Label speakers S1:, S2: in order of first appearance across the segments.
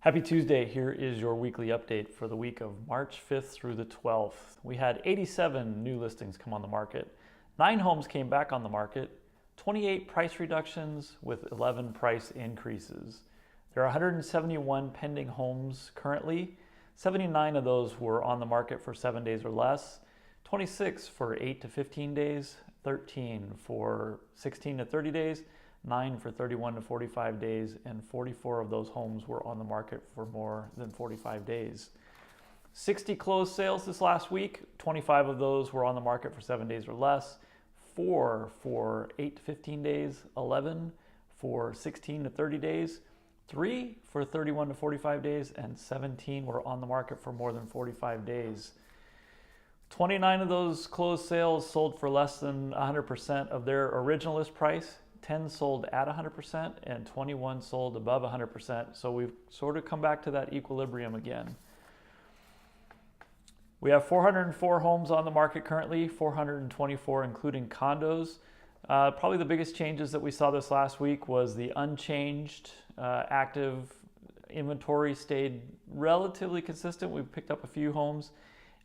S1: Happy Tuesday. Here is your weekly update for the week of March 5th through the 12th. We had 87 new listings come on the market. 9 homes came back on the market, 28 price reductions with 11 price increases. There are 171 pending homes currently. 79 of those were on the market for 7 days or less, 26 for 8 to 15 days, 13 for 16 to 30 days, 9 for 31 to 45 days, and 44 of those homes were on the market for more than 45 days. 60 closed sales this last week. 25 of those were on the market for 7 days or less, 4 for 8 to 15 days, 11 for 16 to 30 days, 3 for 31 to 45 days, and 17 were on the market for more than 45 days. 29 of those closed sales sold for less than 100% of their original list price. 10 sold at 100% and 21 sold above 100%. So we've sort of come back to that equilibrium again. We have 404 homes on the market currently, 424 including condos. Probably the biggest changes that we saw this last week was the unchanged active inventory stayed relatively consistent. We picked up a few homes,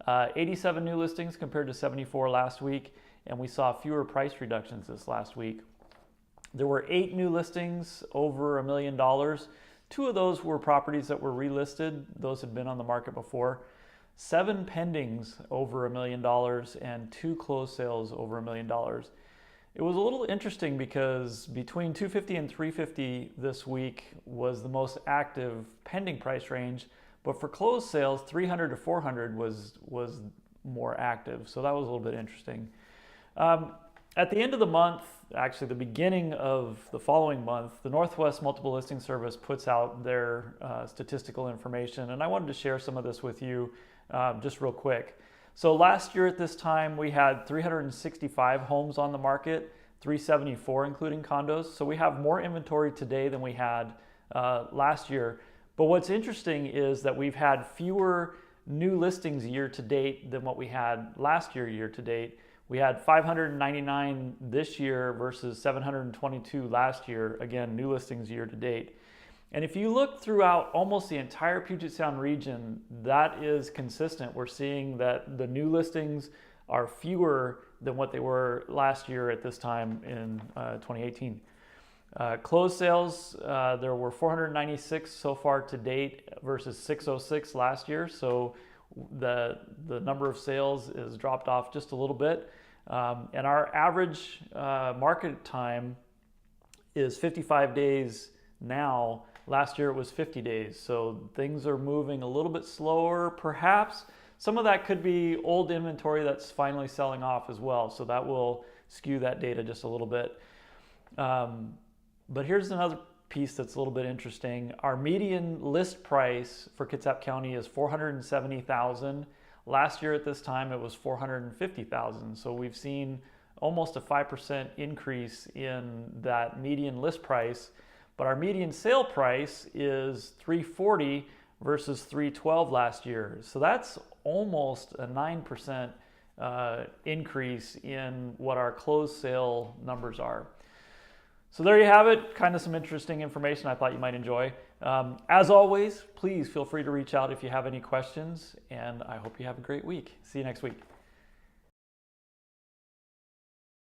S1: 87 new listings compared to 74 last week, and we saw fewer price reductions this last week. There were 8 new listings over $1 million. 2 of those were properties that were relisted. Those had been on the market before. 7 pendings over $1 million and 2 closed sales over $1 million. It was a little interesting because between 250 and 350 this week was the most active pending price range, but for closed sales, 300 to 400 was more active. So that was a little bit interesting. At the end of the month, actually the beginning of the following month, the Northwest Multiple Listing Service puts out their statistical information, and I wanted to share some of this with you just real quick. So last year at this time, we had 365 homes on the market, 374 including condos. So we have more inventory today than we had last year. But what's interesting is that we've had fewer new listings year to date than what we had last year to date. We had 599 this year versus 722 last year, again, new listings year to date. And if you look throughout almost the entire Puget Sound region, that is consistent. We're seeing that the new listings are fewer than what they were last year at this time in 2018. Closed sales, there were 496 so far to date versus 606 last year. So the number of sales is dropped off just a little bit. And our average market time is 55 days now. Last year it was 50 days. So things are moving a little bit slower, perhaps. Some of that could be old inventory that's finally selling off as well. So that will skew that data just a little bit. But here's another piece that's a little bit interesting. Our median list price for Kitsap County is $470,000. Last year at this time it was $450,000. So we've seen almost a 5% increase in that median list price, but our median sale price is $340,000 versus $312,000 last year. So that's almost a 9% increase in what our closed sale numbers are. So there you have it, kind of some interesting information I thought you might enjoy. As always, please feel free to reach out if you have any questions, and I hope you have a great week. See you next week.